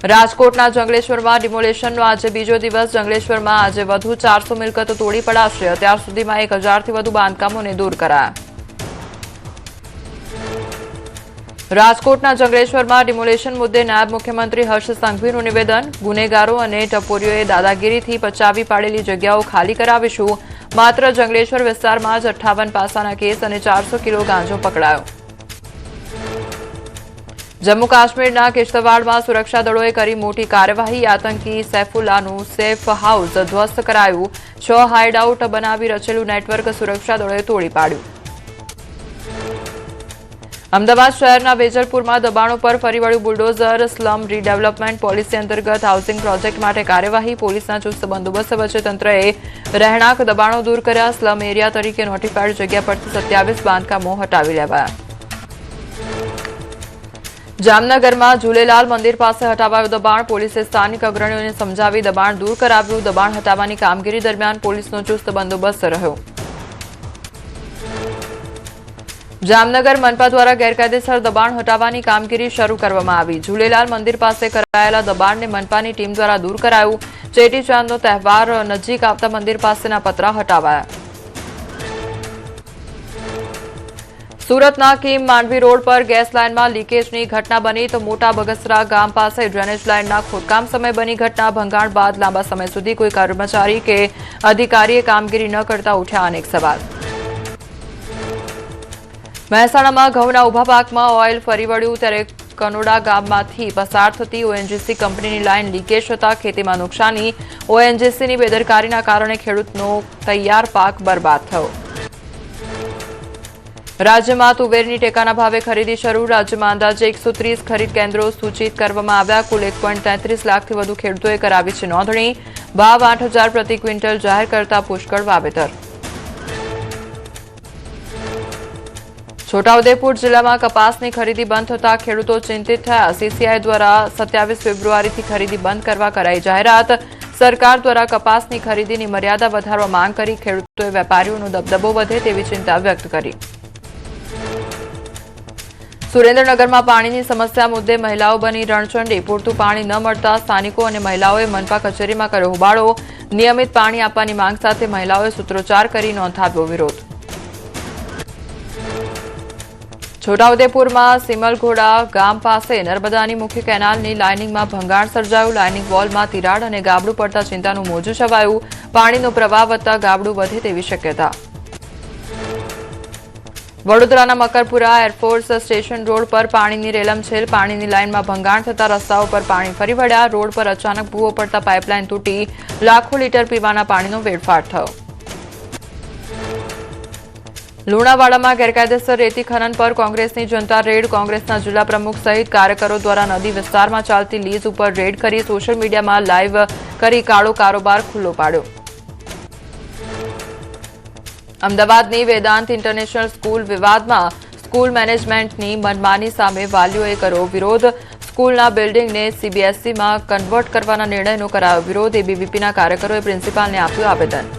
રાજકોટના જંગલેશ્વરમાં ડિમોલેશનનો આજે બીજો દિવસ। જંગલેશ્વરમાં આજે વધુ 400 મિલકતો તોડી પડાશે। અત્યાર સુધીમાં 1000થી વધુ બાંધકામોને દૂર કરાયા। રાજકોટના જંગલેશ્વરમાં ડિમોલેશન મુદ્દે નાયબ મુખ્યમંત્રી હર્ષ સંઘવીનું નિવેદન। ગુનેગારો અને ટપોરીઓએ દાદાગીરીથી પચાવી પાડેલી જગ્યાઓ ખાલી કરાવીશું। માત્ર જંગલેશ્વર વિસ્તારમાં જ 58 પાસાના કેસ અને 400 કિલો ગાંજો પકડાયો। જમ્મુ કાશ્મીરના કિશ્તવાડમાં સુરક્ષા દળોએ કરી મોટી કાર્યવાહી। આતંકી સૈફુલ્લાનું સેફ હાઉસ ધ્વસ્ત કરાયું। 6 હાઇડઆઉટ બનાવી રચેલું નેટવર્ક સુરક્ષા દળોએ તોડી પાડ્યું। અમદાવાદ શહેરના વેજલપુરમાં દબાણો પર ફરી વળ્યું બુલડોઝર। સ્લમ રીડેવલપમેન્ટ પોલિસી અંતર્ગત હાઉસિંગ પ્રોજેક્ટ માટે કાર્યવાહી। પોલીસના ચુસ્ત બંદોબસ્ત વચ્ચે તંત્રએ રહેણાંક દબાણો દૂર કર્યા। સ્લમ એરિયા તરીકે નોટિફાઈડ જગ્યા પરથી 27 બાંધકામો હટાવી લેવાયા। જામનગરમાં ઝૂલેલાલ મંદિર પાસે હટાવાયું દબાણ। પોલીસે સ્થાનિક અગ્રણીઓને સમજાવી દબાણ દૂર કરાવ્યું। દબાણ હટાવવાની કામગીરી દરમિયાન પોલીસનો ચુસ્ત બંદોબસ્ત રહ્યો। જામનગર મનપા દ્વારા ગેરકાયદેસર દબાણ હટાવવાની કામગીરી શરૂ કરવામાં આવી। ઝૂલેલાલ મંદિર પાસે કરાયેલા દબાણને મનપાની ટીમ દ્વારા દૂર કરાયું। ચેટીચાંદનો તહેવાર નજીક આવતા મંદિર પાસેના પતરા હટાવાયા। સુરતના કિમ માંડવી રોડ પર ગેસ લાઇનમાં લીકેજની ઘટના બની તો મોટા બગસરા ગામ પાસે ડ્રેનેજ લાઇનના ખોદકામ સમયે બની ઘટના। ભંગાણ બાદ લાંબા સમય સુધી કોઈ કર્મચારી કે અધિકારીએ કામગીરી ન કરતા ઉઠ્યા અનેક સવાલ। મહેસાણામાં ઘઉંના ઉભા પાકમાં ઓઇલ ફરી વળ્યું ત્યારે કનોડા ગામમાંથી પસાર થતી ઓએનજીસી કંપનીની લાઇન લીકેજ થતા ખેતીમાં નુકસાની। ઓએનજીસીની બેદરકારીના કારણે ખેડૂતનો તૈયાર પાક બરબાદ થયો। રાજ્યમાં તુવેરની ટેકાના ભાવે ખરીદી શરૂ। રાજ્યમાં અંદાજે 130 ખરીદ કેન્દ્રો સૂચિત કરવામાં આવ્યા। કુલ 1.33 લાખથી વધુ ખેડૂતોએ કરાવી છે નોંધણી। ભાવ 8000 પ્રતિ ક્વિન્ટલ જાહેર કરતા પુષ્કળ વાવેતર। છોટાઉદેપુર જિલ્લામાં કપાસની ખરીદી બંધ થતા ખેડૂતો ચિંતિત થયા। સીસીઆઈ દ્વારા 27 ફેબ્રુઆરીથી ખરીદી બંધ કરવા કરાઈ જાહેરાત। સરકાર દ્વારા કપાસની ખરીદીની મર્યાદા વધારવા માંગ કરી ખેડૂતોએ વેપારીઓનો દબદબો વધે તેવી ચિંતા વ્યક્ત કરી। સુરેન્દ્રનગરમાં પાણીની સમસ્યા મુદ્દે મહિલાઓ બની રણચંડી। પૂરતું પાણી ન મળતા સ્થાનિકો અને મહિલાઓએ મનપા કચેરીમાં કર્યો હોબાળો। નિયમિત પાણી આપવાની માંગ સાથે મહિલાઓએ સૂત્રોચ્ચાર કરી નોંધાવ્યો વિરોધ। છોટાઉદેપુરમાં સિમલઘોડા ગામ પાસે નર્મદાની મુખ્ય કેનાલની લાઇનિંગમાં ભંગાણ સર્જાયું। લાઇનિંગ વોલમાં તિરાડ અને ગાબડું પડતા ચિંતાનું મોજું છવાયું। પાણીનો પ્રવાહ વધતા ગાબડું વધે તેવી શક્યતા। વડોદરાના મકરપુરા એરફોર્સ સ્ટેશન રોડ પર પાણીની રેલમછેલ। પાણીની લાઇનમાં ભંગાણ થતા રસ્તાઓ પર પાણી ફરી વળ્યા। રોડ પર અચાનક ભૂવો પડતા પાઇપલાઇન તૂટી લાખો લીટર પીવાના પાણીનો વેડફાટ થયો। લુણાવાડામાં ગેરકાયદેસર રેતી ખનન પર કોંગ્રેસની જનતા રેડ। કોંગ્રેસના જિલ્લા પ્રમુખ સહિત કાર્યકરો દ્વારા નદી વિસ્તારમાં ચાલતી લીઝ ઉપર રેડ કરી સોશિયલ મીડિયામાં લાઇવ કરી કાળો કારોબાર ખુલ્લો પાડ્યો। અમદાવાદની વેદાંત ઇન્ટરનેશનલ સ્કૂલ વિવાદમાં સ્કૂલ મેનેજમેન્ટની મનમાની સામે વાલીઓએ કર્યો વિરોધ। સ્કૂલના બિલ્ડિંગને સીબીએસઈમાં કન્વર્ટ કરવાના નિર્ણયનો કરાયો વિરોધ। એબીવીપીના કાર્યકરોએ પ્રિન્સિપાલને આપ્યું આવેદન।